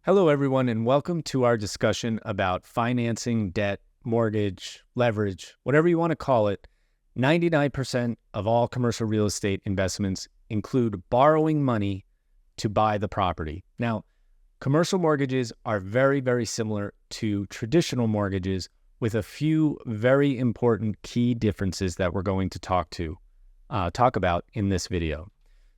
Hello, everyone, and welcome to our discussion about financing, debt, mortgage, leverage, whatever you want to call it. 99% of all commercial real estate investments include borrowing money to buy the property. Now, commercial mortgages are very, very similar to traditional mortgages with a few very important key differences that we're going to talk about in this video.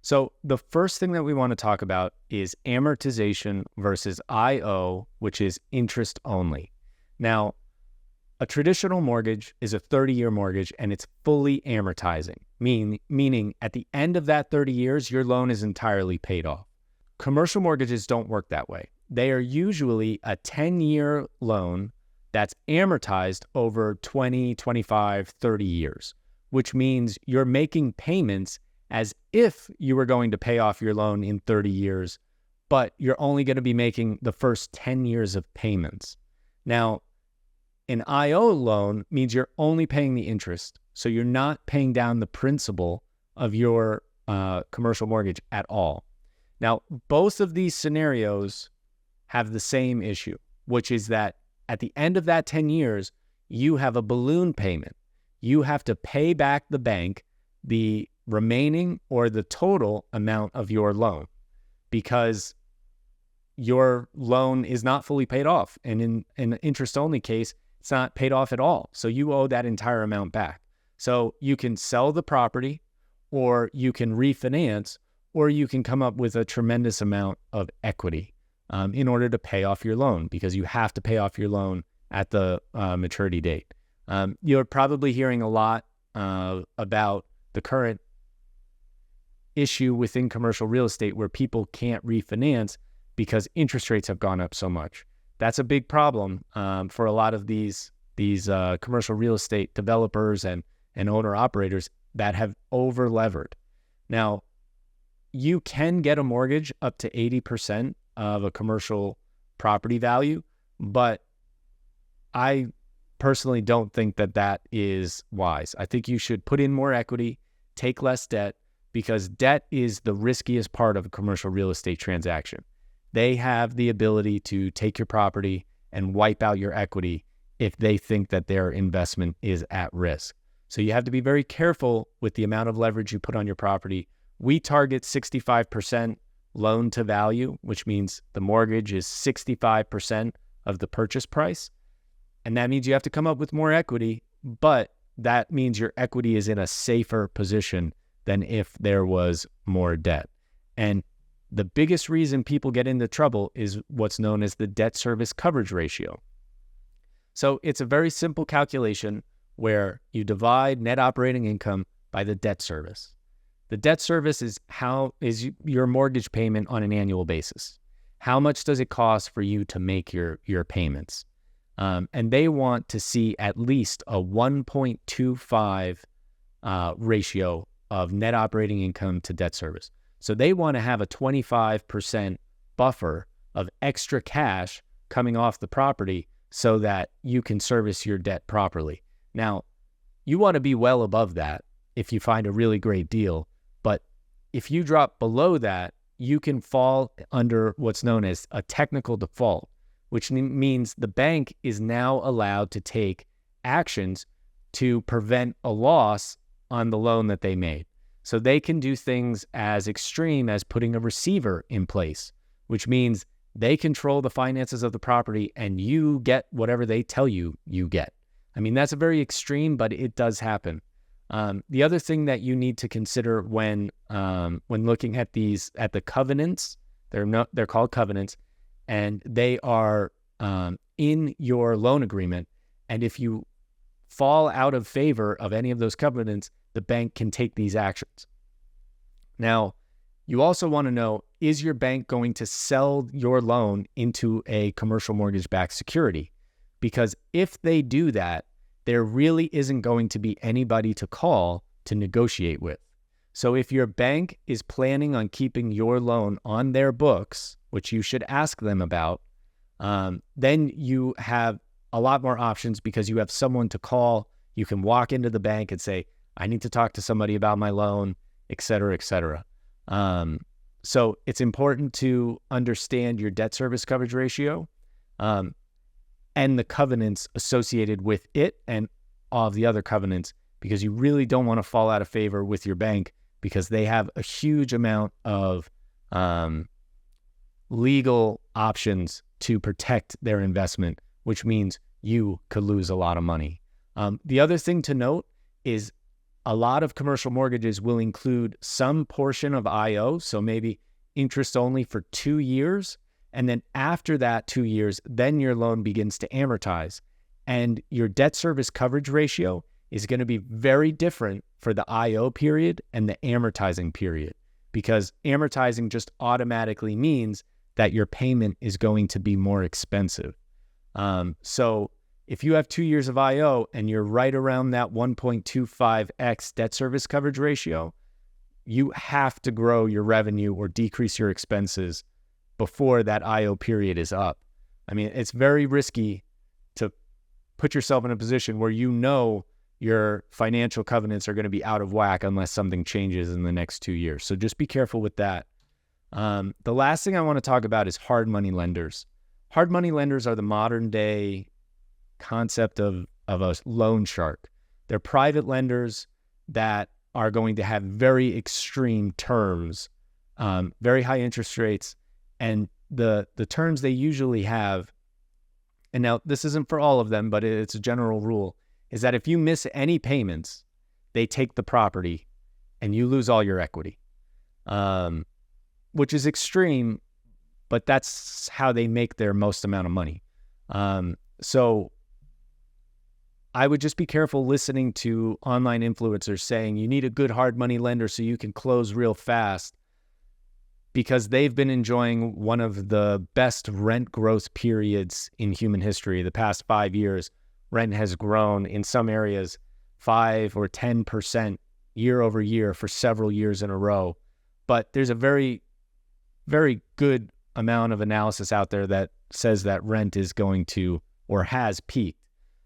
So the first thing that we want to talk about is amortization versus IO, which is interest only. Now, a traditional mortgage is a 30-year mortgage and it's fully amortizing, meaning at the end of that 30 years, your loan is entirely paid off. Commercial mortgages don't work that way. They are usually a 10-year loan that's amortized over 20, 25, 30 years, which means you're making payments as if you were going to pay off your loan in 30 years, but you're only going to be making the first 10 years of payments. Now, an IO loan means you're only paying the interest, so you're not paying down the principal of your commercial mortgage at all. Now, both of these scenarios have the same issue, which is that at the end of that 10 years, you have a balloon payment. You have to pay back the bank the remaining or the total amount of your loan because your loan is not fully paid off. And in an interest-only case, it's not paid off at all. So you owe that entire amount back. So you can sell the property, or you can refinance, or you can come up with a tremendous amount of equity in order to pay off your loan, because you have to pay off your loan at the maturity date. You're probably hearing a lot about the current issue within commercial real estate where people can't refinance because interest rates have gone up so much. That's a big problem for a lot of these commercial real estate developers and owner operators that have over levered. Now, you can get a mortgage up to 80% of a commercial property value, but I personally don't think that is wise. I think you should put in more equity, take less debt, because debt is the riskiest part of a commercial real estate transaction. They have the ability to take your property and wipe out your equity if they think that their investment is at risk. So you have to be very careful with the amount of leverage you put on your property. We target 65% loan to value, which means the mortgage is 65% of the purchase price. And that means you have to come up with more equity, but that means your equity is in a safer position than if there was more debt. And the biggest reason people get into trouble is what's known as the debt service coverage ratio. So it's a very simple calculation where you divide net operating income by the debt service. The debt service is your mortgage payment on an annual basis. How much does it cost for you to make your payments? And they want to see at least a 1.25 ratio of net operating income to debt service. So they want to have a 25% buffer of extra cash coming off the property so that you can service your debt properly. Now, you want to be well above that if you find a really great deal, but if you drop below that, you can fall under what's known as a technical default, which means the bank is now allowed to take actions to prevent a loss on the loan that they made. So they can do things as extreme as putting a receiver in place, which means they control the finances of the property and you get whatever they tell you get. I mean, that's a very extreme, but it does happen. The other thing that you need to consider when looking at the covenants, they're called covenants, and they are in your loan agreement. And if you fall out of favor of any of those covenants, the bank can take these actions. Now, you also want to know, is your bank going to sell your loan into a commercial mortgage-backed security? Because if they do that, there really isn't going to be anybody to call to negotiate with. So if your bank is planning on keeping your loan on their books, which you should ask them about, then you have a lot more options because you have someone to call. You can walk into the bank and say, I need to talk to somebody about my loan, et cetera, et cetera. So it's important to understand your debt service coverage ratio and the covenants associated with it and all of the other covenants, because you really don't want to fall out of favor with your bank, because they have a huge amount of legal options to protect their investment, which means you could lose a lot of money. The other thing to note is a lot of commercial mortgages will include some portion of IO, so maybe interest only for 2 years. And then after that 2 years, then your loan begins to amortize. And your debt service coverage ratio is going to be very different for the IO period and the amortizing period, because amortizing just automatically means that your payment is going to be more expensive. So if you have 2 years of IO and you're right around that 1.25x debt service coverage ratio, you have to grow your revenue or decrease your expenses before that IO period is up. I mean, it's very risky to put yourself in a position where you know your financial covenants are going to be out of whack unless something changes in the next 2 years. So just be careful with that. The last thing I want to talk about is hard money lenders. Hard money lenders are the modern day concept of a loan shark. They're private lenders that are going to have very extreme terms, very high interest rates, and the terms they usually have, and now this isn't for all of them, but it's a general rule, is that if you miss any payments, they take the property and you lose all your equity, which is extreme, but that's how they make their most amount of money. So I would just be careful listening to online influencers saying you need a good hard money lender so you can close real fast, because they've been enjoying one of the best rent growth periods in human history. The past 5 years, rent has grown in some areas 5 or 10% year over year for several years in a row. But there's a very, very good amount of analysis out there that says that rent is going to or has peaked.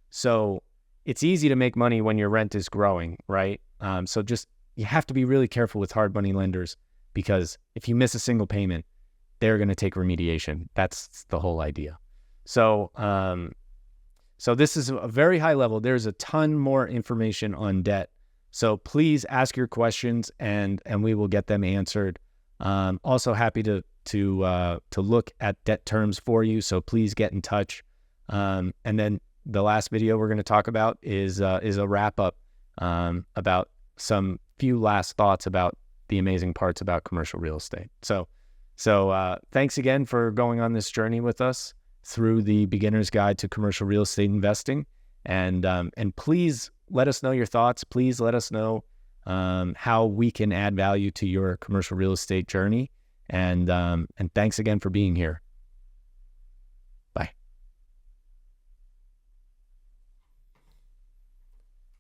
So it's easy to make money when your rent is growing, right? So just, you have to be really careful with hard money lenders, because if you miss a single payment, they're going to take remediation. That's the whole idea. So, so this is a very high level. There's a ton more information on debt. So please ask your questions and we will get them answered. Also happy to look at debt terms for you. So please get in touch. And then the last video we're going to talk about is a wrap up about some few last thoughts about the amazing parts about commercial real estate. So thanks again for going on this journey with us through the Beginner's Guide to Commercial Real Estate Investing. And please let us know your thoughts. Please let us know how we can add value to your commercial real estate journey. And thanks again for being here.